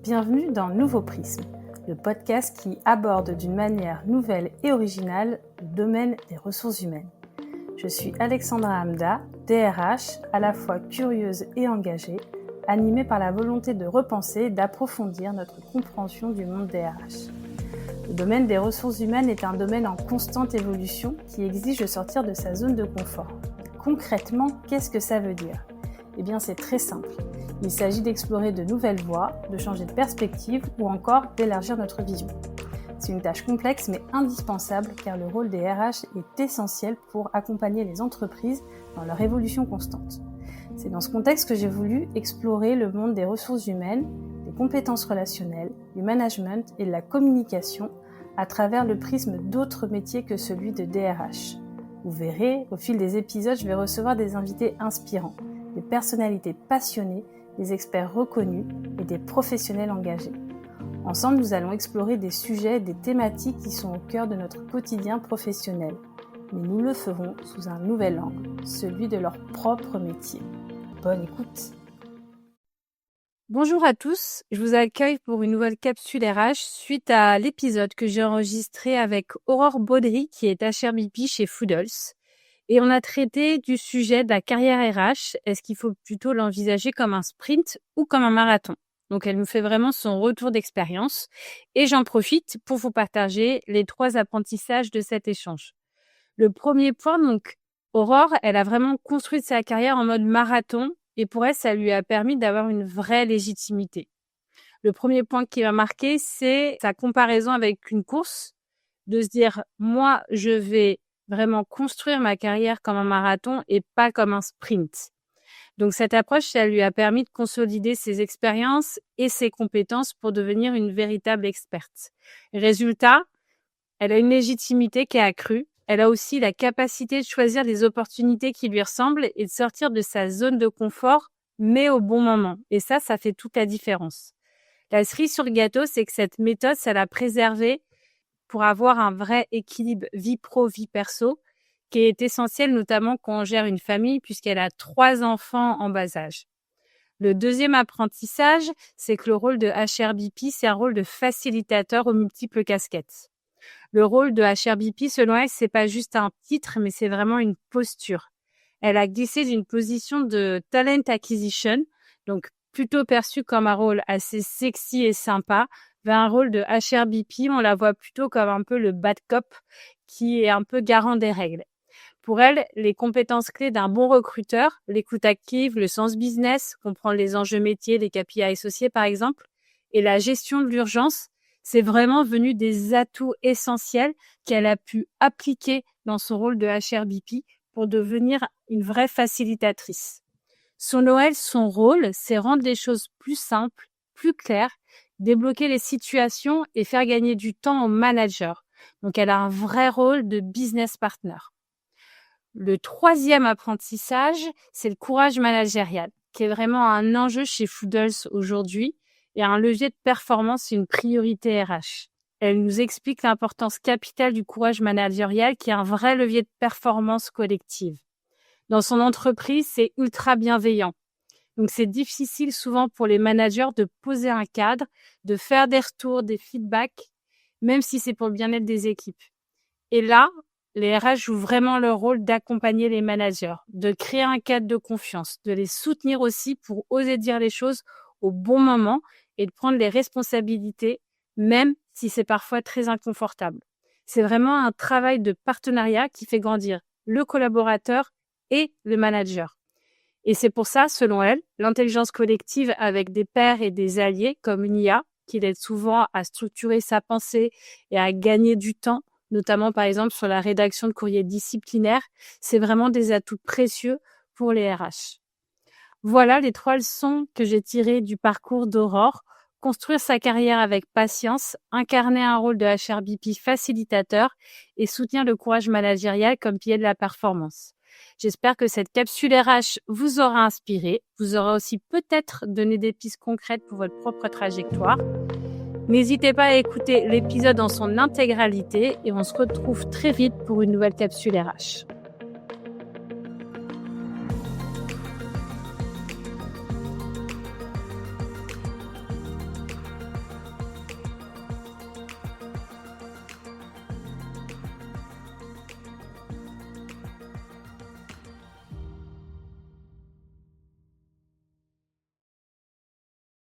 Bienvenue dans Nouveau Prisme, le podcast qui aborde d'une manière nouvelle et originale le domaine des ressources humaines. Je suis Alexandra Hamda, DRH, à la fois curieuse et engagée, animée par la volonté de repenser et d'approfondir notre compréhension du monde DRH. Le domaine des ressources humaines est un domaine en constante évolution qui exige de sortir de sa zone de confort. Concrètement, qu'est-ce que ça veut dire ? Eh bien, c'est très simple. Il s'agit d'explorer de nouvelles voies, de changer de perspective ou encore d'élargir notre vision. C'est une tâche complexe mais indispensable car le rôle des RH est essentiel pour accompagner les entreprises dans leur évolution constante. C'est dans ce contexte que j'ai voulu explorer le monde des ressources humaines, des compétences relationnelles, du management et de la communication à travers le prisme d'autres métiers que celui de DRH. Vous verrez, au fil des épisodes, je vais recevoir des invités inspirants, des personnalités passionnées, des experts reconnus et des professionnels engagés. Ensemble, nous allons explorer des sujets et des thématiques qui sont au cœur de notre quotidien professionnel. Mais nous le ferons sous un nouvel angle, celui de leur propre métier. Bonne écoute! Bonjour à tous, je vous accueille pour une nouvelle capsule RH suite à l'épisode que j'ai enregistré avec Aurore Baudry qui est HRBP chez Foodles. Et on a traité du sujet de la carrière RH. Est-ce qu'il faut plutôt l'envisager comme un sprint ou comme un marathon ? Donc, elle nous fait vraiment son retour d'expérience. Et j'en profite pour vous partager les 3 apprentissages de cet échange. Le premier point, donc, Aurore, elle a vraiment construit sa carrière en mode marathon. Et pour elle, ça lui a permis d'avoir une vraie légitimité. Le premier point qui m'a marqué, c'est sa comparaison avec une course. De se dire, moi, je vais vraiment construire ma carrière comme un marathon et pas comme un sprint. Donc, cette approche, ça lui a permis de consolider ses expériences et ses compétences pour devenir une véritable experte. Résultat, elle a une légitimité qui est accrue. Elle a aussi la capacité de choisir les opportunités qui lui ressemblent et de sortir de sa zone de confort, mais au bon moment. Et ça fait toute la différence. La cerise sur le gâteau, c'est que cette méthode, ça l'a préservée pour avoir un vrai équilibre vie pro, vie perso, qui est essentiel notamment quand on gère une famille puisqu'elle a 3 enfants en bas âge. Le deuxième apprentissage, c'est que le rôle de HRBP, c'est un rôle de facilitateur aux multiples casquettes. Le rôle de HRBP, selon elle, c'est pas juste un titre, mais c'est vraiment une posture. Elle a glissé d'une position de talent acquisition, donc plutôt perçue comme un rôle assez sexy et sympa, vers un rôle de HRBP, on la voit plutôt comme un peu le bad cop qui est un peu garant des règles. Pour elle, les compétences clés d'un bon recruteur, l'écoute active, le sens business, comprendre les enjeux métiers, les KPI associés par exemple, et la gestion de l'urgence, c'est vraiment venu des atouts essentiels qu'elle a pu appliquer dans son rôle de HRBP pour devenir une vraie facilitatrice. Selon elle, son rôle, c'est rendre les choses plus simples, plus claires, débloquer les situations et faire gagner du temps aux managers. Donc, elle a un vrai rôle de business partner. Le 3e apprentissage, c'est le courage managérial, qui est vraiment un enjeu chez Foodles aujourd'hui et un levier de performance et une priorité RH. Elle nous explique l'importance capitale du courage managérial, qui est un vrai levier de performance collective. Dans son entreprise, c'est ultra bienveillant. Donc, c'est difficile souvent pour les managers de poser un cadre, de faire des retours, des feedbacks, même si c'est pour le bien-être des équipes. Et là, les RH jouent vraiment leur rôle d'accompagner les managers, de créer un cadre de confiance, de les soutenir aussi pour oser dire les choses au bon moment et de prendre les responsabilités, même si c'est parfois très inconfortable. C'est vraiment un travail de partenariat qui fait grandir le collaborateur et le manager. Et c'est pour ça, selon elle, l'intelligence collective avec des pairs et des alliés comme une IA, qui l'aide souvent à structurer sa pensée et à gagner du temps, notamment par exemple sur la rédaction de courriers disciplinaires, c'est vraiment des atouts précieux pour les RH. Voilà les 3 leçons que j'ai tirées du parcours d'Aurore. Construire sa carrière avec patience, incarner un rôle de HRBP facilitateur et soutenir le courage managérial comme pilier de la performance. J'espère que cette capsule RH vous aura inspiré, vous aura aussi peut-être donné des pistes concrètes pour votre propre trajectoire. N'hésitez pas à écouter l'épisode dans son intégralité et on se retrouve très vite pour une nouvelle capsule RH.